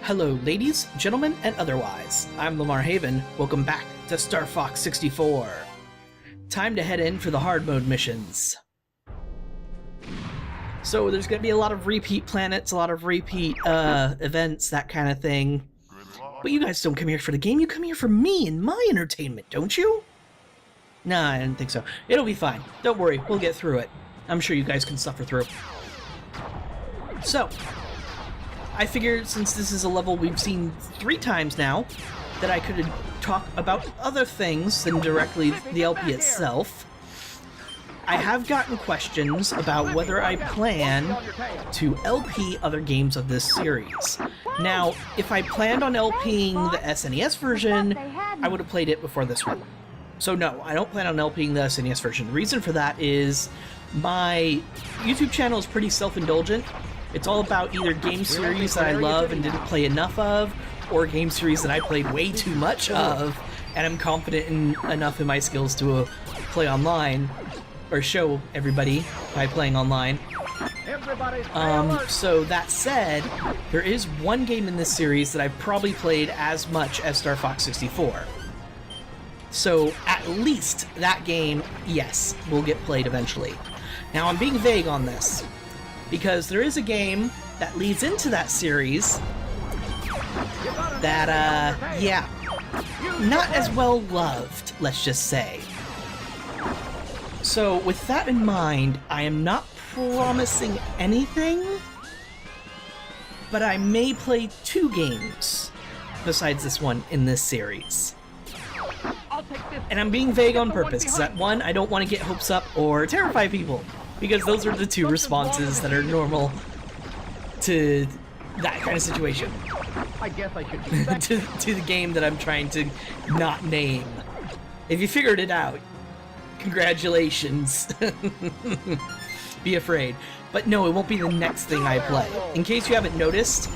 Hello, ladies, gentlemen, and otherwise. I'm Lamar Haven. Welcome back to Star Fox 64. Time to head in for the hard mode missions. So there's going to be a lot of repeat planets, a lot of repeat events, that kind of thing. But you guys don't come here for the game, you come here for me and my entertainment, don't you? Nah, I didn't think so. It'll be fine. Don't worry, we'll get through it. I'm sure you guys can suffer through. So, I figured since this is a level we've seen 3 times now, that I could talk about other things than directly the LP itself. I have gotten questions about whether I plan to LP other games of this series. Now, if I planned on LPing the SNES version, I would have played it before this one. So no, I don't plan on LPing the SNES version. The reason for that is my YouTube channel is pretty self-indulgent. It's all about either game series that I love and didn't play enough of, or game series that I played way too much of, and I'm confident enough in my skills to play online, or show everybody by playing online. So that said, there is one game in this series that I've probably played as much as Star Fox 64. So at least that game, yes, will get played eventually. Now I'm being vague on this, because there is a game that leads into that series that, yeah, not as well loved, let's just say. So with that in mind, I am not promising anything, but I may play 2 games besides this one in this series. And I'm being vague on purpose, because at one, I don't want to get hopes up or terrify people, because those are the 2 responses that are normal to that kind of situation. I guess I should to the game that I'm trying to not name. If you figured it out, congratulations. Be afraid. But no, it won't be the next thing I play. In case you haven't noticed,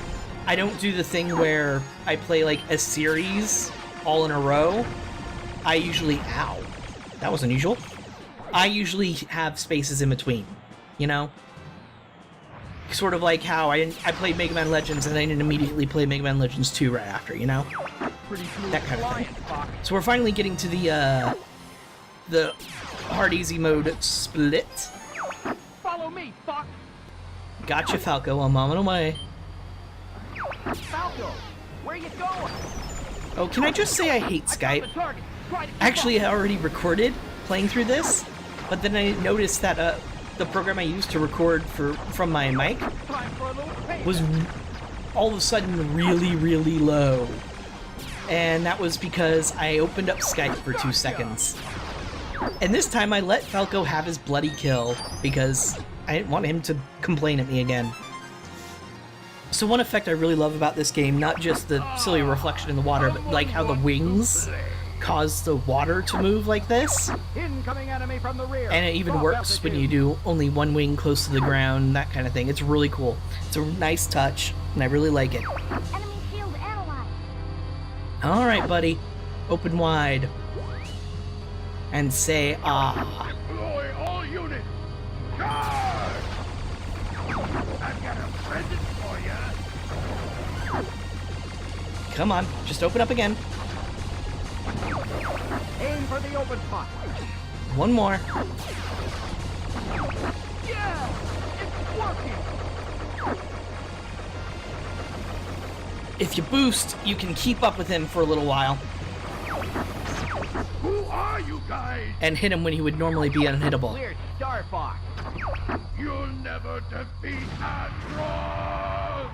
I don't do the thing where I play like a series all in a row. I usually... Ow. That was unusual. I usually have spaces in between, you know? Sort of like how I played Mega Man Legends and I didn't immediately play Mega Man Legends 2 right after, you know? That kind of thing. So we're finally getting to the hard easy mode split. Follow me, Fox. Gotcha, Falco. I'm on my way. Falco, where you going? Oh, can I just say I hate Skype? Actually, I already recorded playing through this, but then I noticed that the program I used to record from my mic was all of a sudden really, really low. And that was because I opened up Skype for 2 seconds. And this time I let Falco have his bloody kill, because I didn't want him to complain at me again. So one effect I really love about this game, not just the silly reflection in the water, but like how the wings cause the water to move like this. Incoming enemy from the rear. And it even works when you do only one wing close to the ground, that kind of thing. It's really cool. It's a nice touch, and I really like it. Enemy shield analyzed. Alright, buddy. Open wide. And say, ah. Deploy all units. Charge! I've got a present for you. Come on, just open up again. Aim for the open spot. One more. Yeah! It's working! If you boost, you can keep up with him for a little while. Who are you guys? And hit him when he would normally be unhittable. We're Star Fox. You'll never defeat Astro!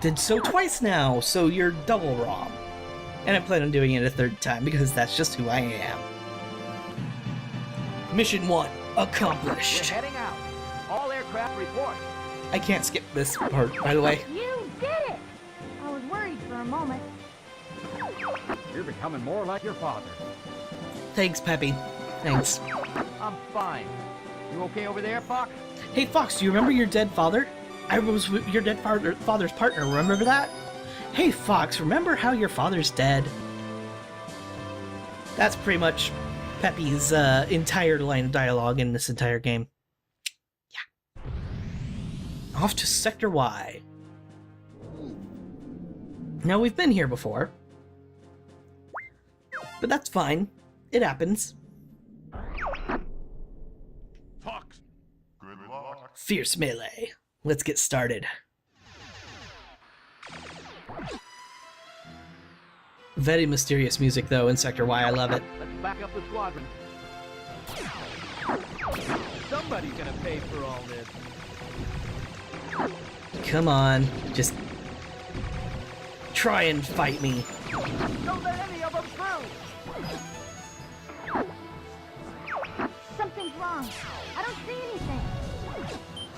Did so twice now, so you're double wrong. And I plan on doing it a 3rd time, because that's just who I am. Mission 1 accomplished. We're heading out. All aircraft report. I can't skip this part, by the way. You did it! I was worried for a moment. You're becoming more like your father. Thanks, Peppy. Thanks. I'm fine. You okay over there, Fox? Hey, Fox, do you remember your dead father? I was your dead father's partner, remember that? Hey, Fox, remember how your father's dead? That's pretty much Peppy's entire line of dialogue in this entire game. Yeah. Off to Sector Y. No, we've been here before. But that's fine. It happens. Fox. Good luck. Fierce melee. Let's get started. Very mysterious music, though, in Sector Y. I love it. Let's back up the squadron. Somebody's gonna pay for all this. Come on. Just try and fight me. Don't let any of them through! Something's wrong. I don't see anything.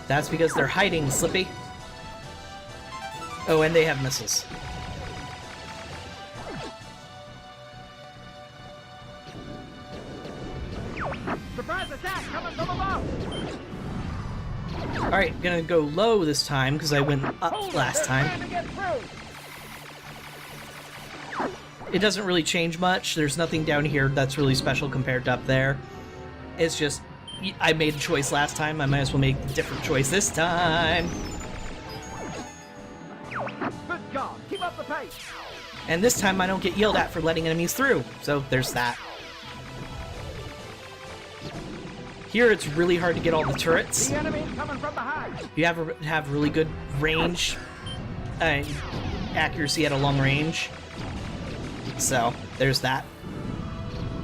That's because they're hiding, Slippy. Oh, and they have missiles. Surprise attack coming from above! Alright, gonna go low this time, because I went up Hold it, last they're time. trying to get through. It doesn't really change much. There's nothing down here that's really special compared to up there. It's just, I made a choice last time, I might as well make a different choice this time. Good job, keep up the pace! And this time I don't get yelled at for letting enemies through, so there's that. Here it's really hard to get all the turrets. The enemy's coming from behind! You have really good range, accuracy at a long range. So, there's that.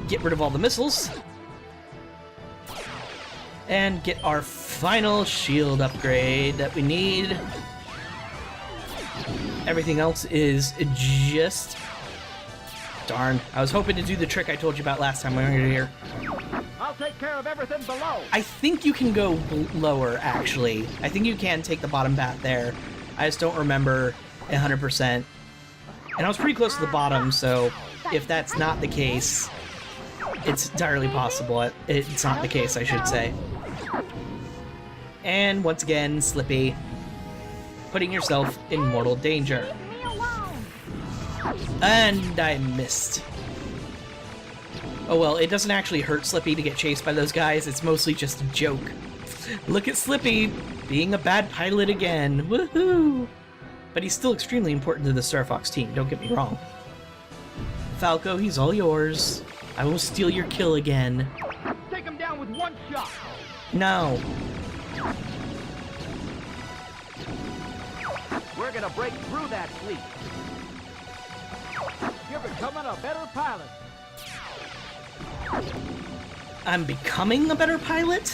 Get rid of all the missiles. And get our final shield upgrade that we need. Everything else is just... Darn. I was hoping to do the trick I told you about last time we were here. I'll take care of everything below! I think you can go lower, actually. I think you can take the bottom path there. I just don't remember 100%. And I was pretty close to the bottom, so if that's not the case, it's entirely possible. It's not the case, I should say. And once again, Slippy, putting yourself in mortal danger. Leave me alone. And I missed. Oh well, it doesn't actually hurt Slippy to get chased by those guys, it's mostly just a joke. Look at Slippy, being a bad pilot again, woohoo! But he's still extremely important to the Star Fox team, don't get me wrong. Falco, he's all yours. I will steal your kill again. Take him down with one shot! No. We're gonna break through that fleet! You're becoming a better pilot! I'm becoming a better pilot?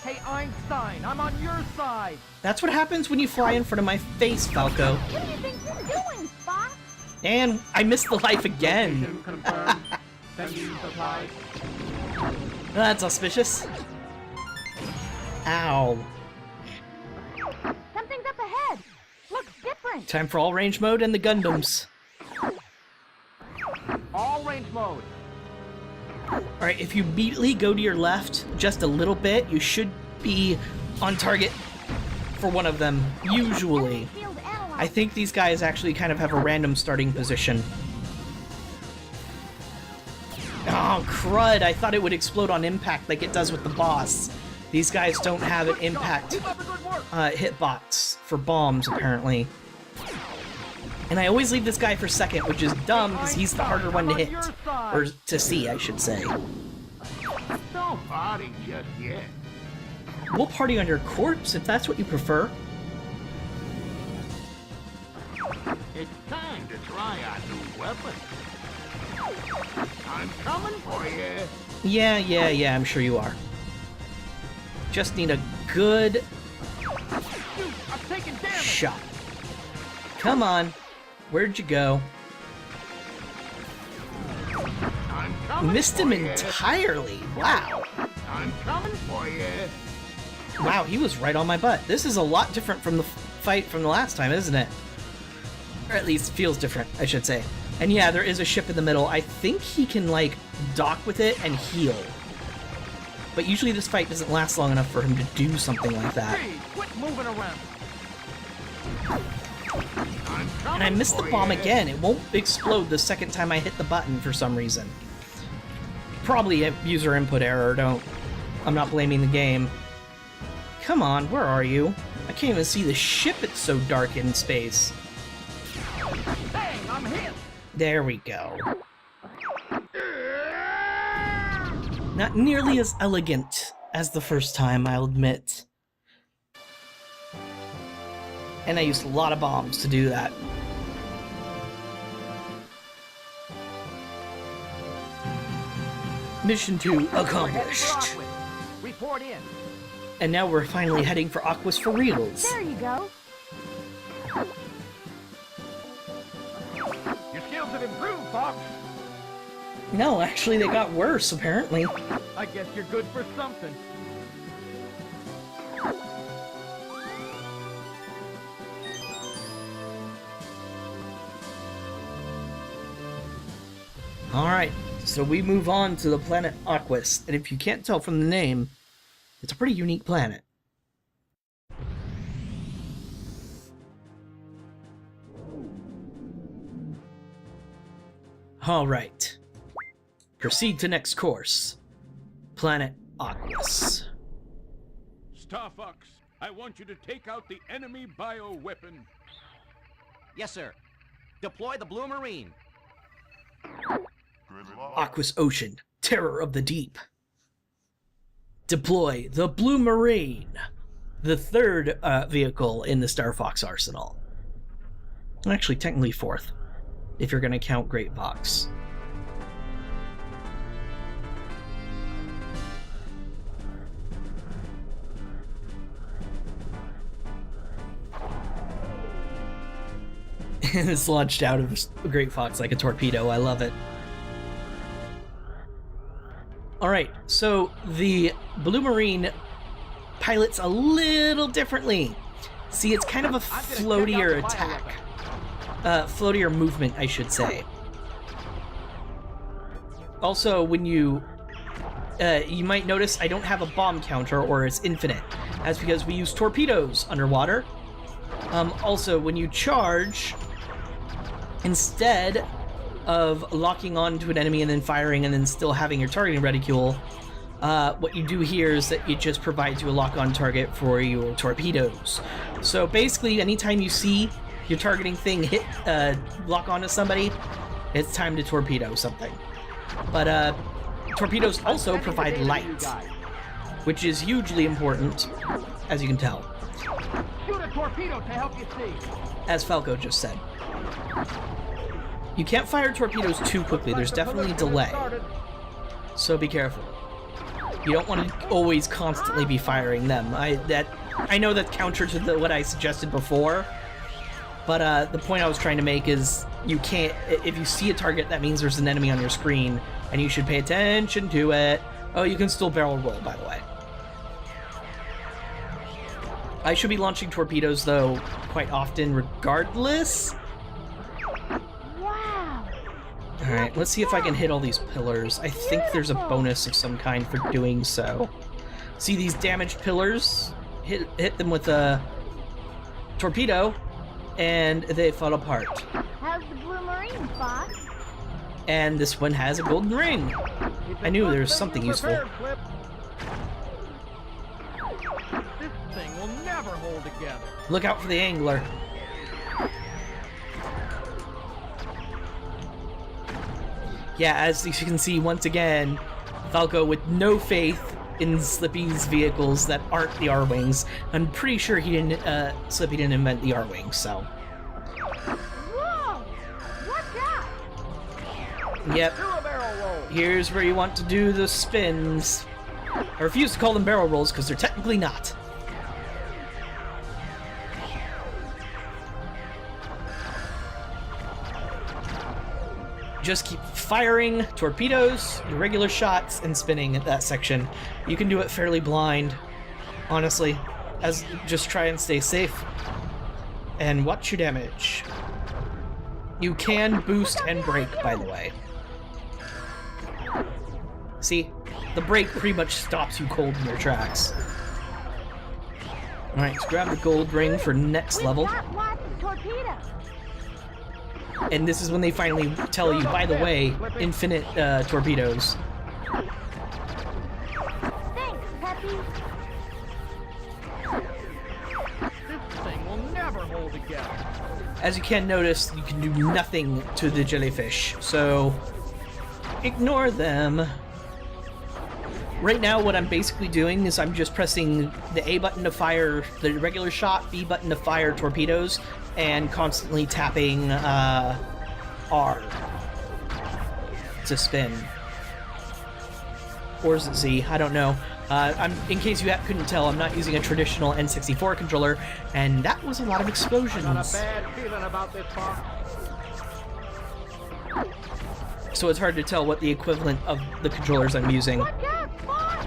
Hey Einstein, I'm on your side! That's what happens when you fly in front of my face, Falco. What do you think you're doing, Spock? And I missed the life again. Location confirmed. Sending supplies. That's auspicious. Ow. Something's up ahead. Looks different. Time for all range mode and the Gundams. All range mode! Alright, if you immediately go to your left just a little bit, you should be on target for one of them, usually. Enemy field analyzed. I think these guys actually kind of have a random starting position. Oh, crud, I thought it would explode on impact like it does with the boss. These guys don't have an impact Keep up the good work! hitbox for bombs, apparently. And I always leave this guy for second, which is dumb, because he's the harder one to hit. Or to see, I should say. Don't party just yet. We'll party on your corpse, if that's what you prefer. It's time to try our new weapon. I'm coming for you. Yeah, I'm sure you are. Just need a good Shoot, I'm taking damage! shot. Come on. Where'd you go? I'm coming Missed for him you. entirely. Wow. I'm coming for you. Wow, he was right on my butt. This is a lot different from the fight from the last time, isn't it? Or at least feels different, I should say. And yeah, there is a ship in the middle. I think he can, like, dock with it and heal. But usually this fight doesn't last long enough for him to do something like that. Hey, quit moving around! I'm coming And I missed the for bomb you. again. It won't explode the second time I hit the button for some reason. Probably a user input error, I'm not blaming the game. Come on, where are you? I can't even see the ship, it's so dark in space. Hey, There we go. Not nearly as elegant as the first time, I'll admit. And I used a lot of bombs to do that. Mission 2 accomplished. Report in. And now we're finally heading for Aquas for reals. There you go. Your skills have improved, Fox. No, actually they got worse, apparently. I guess you're good for something. Alright, so we move on to the planet Aquas, and if you can't tell from the name, it's a pretty unique planet. Alright. Proceed to next course. Planet Aquas. Star Fox, I want you to take out the enemy bioweapon. Yes, sir. Deploy the Blue Marine. Aquas Ocean, terror of the deep. Deploy the Blue Marine, the third vehicle in the Star Fox arsenal. Actually, technically fourth, if you're going to count Great Fox. It's launched out of Great Fox like a torpedo. I love it. Alright, so the Blue Marine pilots a little differently. See, it's kind of a floatier attack. Floatier movement, I should say. Also, when you might notice I don't have a bomb counter, or it's infinite. That's because we use torpedoes underwater. Also, when you charge, instead of locking on to an enemy and then firing and then still having your targeting reticule, what you do here is that it just provides you a lock-on target for your torpedoes. So basically, anytime you see your targeting thing hit lock onto somebody, it's time to torpedo something. But torpedoes also provide light, which is hugely important, as you can tell. Shoot a torpedo to help you see. As Falco just said. You can't fire torpedoes too quickly, there's definitely a delay. So be careful. You don't want to always constantly be firing them. I know that's counter to what I suggested before, but the point I was trying to make is you can't, if you see a target, that means there's an enemy on your screen, and you should pay attention to it. Oh, you can still barrel roll, by the way. I should be launching torpedoes, though, quite often regardless. Alright, let's see if I can hit all these pillars. I think there's a bonus of some kind for doing so. See these damaged pillars? Hit them with a torpedo, and they fall apart. How's the Blue Marine, Fox? And this one has a golden ring. I knew there was something useful. This thing will never hold together. Look out for the angler. Yeah, as you can see, once again, Falco with no faith in Slippy's vehicles that aren't the R-Wings. I'm pretty sure he didn't, Slippy didn't invent the R-Wings, so. Whoa! Watch out! Yep. Do a barrel roll. Here's where you want to do the spins. I refuse to call them barrel rolls because they're technically not. Just keep firing torpedoes, your regular shots, and spinning at that section. You can do it fairly blind, honestly. Just try and stay safe. And watch your damage. You can boost and brake, by the way. See? The brake pretty much stops you cold in your tracks. Alright, let's grab the gold ring for next level. We've got lots of torpedoes. And this is when they finally tell you, by the way, infinite torpedoes. Thanks, Peppy. This thing will never hold together. as you can notice, you can do nothing to the jellyfish, so ignore them. Right now, what I'm basically doing is I'm just pressing the A button to fire the regular shot, B button to fire torpedoes, and constantly tapping R to spin. Or is it Z? I don't know. In case you couldn't tell, I'm not using a traditional N64 controller, and that was a lot of explosions. Got a bad feeling about this, Fox. So it's hard to tell what the equivalent of the controllers I'm using. Watch out, Fox!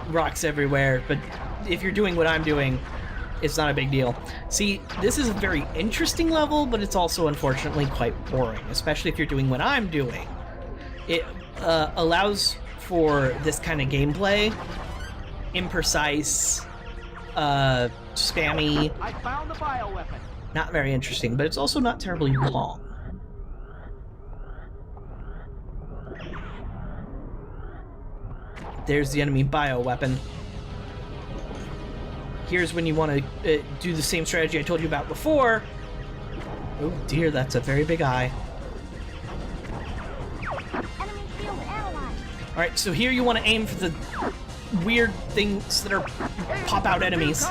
Rocks everywhere, but if you're doing what I'm doing, it's not a big deal. See, this is a very interesting level, but it's also unfortunately quite boring, especially if you're doing what I'm doing. It allows for this kind of gameplay, imprecise, spammy, I found the bioweapon. not very interesting, but it's also not terribly long. There's the enemy bioweapon. Here's when you want to do the same strategy I told you about before. Oh dear, that's a very big eye. Enemy shield analyzed. Alright, so here you want to aim for the weird things that are pop-out enemies.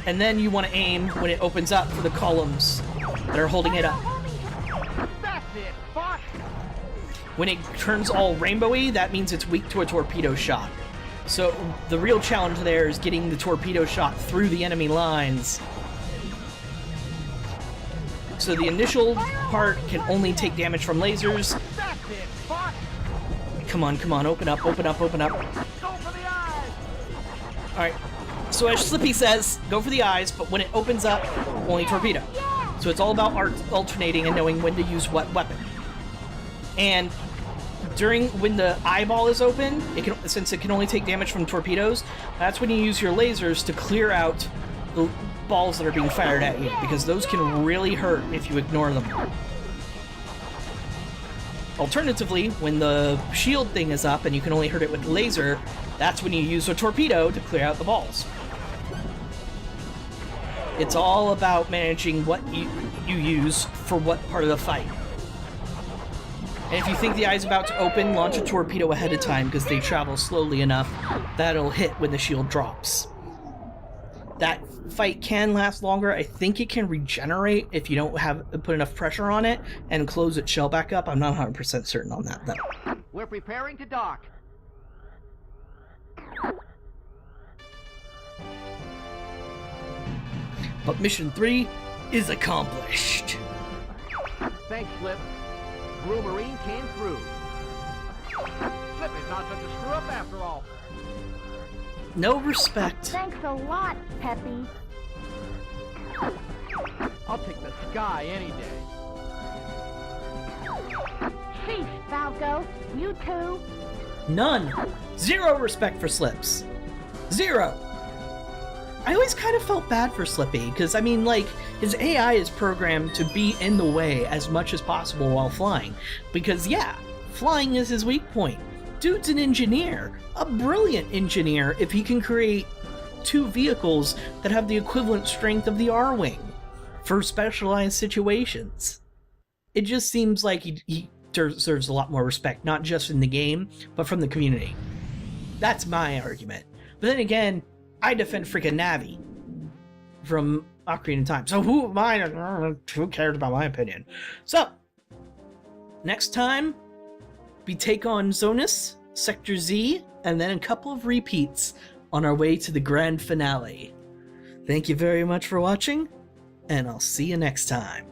And then you want to aim when it opens up for the columns that are holding it up. That's it, Fox. When it turns all rainbowy, that means it's weak to a torpedo shot. So the real challenge there is getting the torpedo shot through the enemy lines. So the initial part can only take damage from lasers. That's it, Fox. Come on, come on, open up, open up, open up. Go for the eyes. Alright, so as Slippy says, go for the eyes, but when it opens up, only torpedo. So it's all about alternating and knowing when to use what weapon. And when the eyeball is open, since it can only take damage from torpedoes, that's when you use your lasers to clear out the balls that are being fired at you, because those can really hurt if you ignore them. Alternatively, when the shield thing is up and you can only hurt it with laser, that's when you use a torpedo to clear out the balls. It's all about managing what you use for what part of the fight. And if you think the eye's about to open, launch a torpedo ahead of time because they travel slowly enough that'll hit when the shield drops. That fight can last longer. I think it can regenerate if you don't put enough pressure on it and close its shell back up. I'm not 100% certain on that though. We're preparing to dock. But mission 3 is accomplished. Thanks, Flip. Blue Marine came through. Flip is not such a screw up after all. No respect. Thanks a lot, Peppy. I'll take the sky any day. Sheesh, Falco. You too. None. Zero respect for Slips. Zero. I always kind of felt bad for Slippy, because, I mean, like, his AI is programmed to be in the way as much as possible while flying. Because, yeah, flying is his weak point. Dude's an engineer. A brilliant engineer if he can create two vehicles that have the equivalent strength of the R-Wing for specialized situations. It just seems like he deserves a lot more respect, not just in the game, but from the community. That's my argument. But then again, I defend freaking Navi from Ocarina of Time. So who am I? Who cares about my opinion? So, next time, we take on Zonus, Sector Z, and then a couple of repeats on our way to the grand finale. Thank you very much for watching, and I'll see you next time.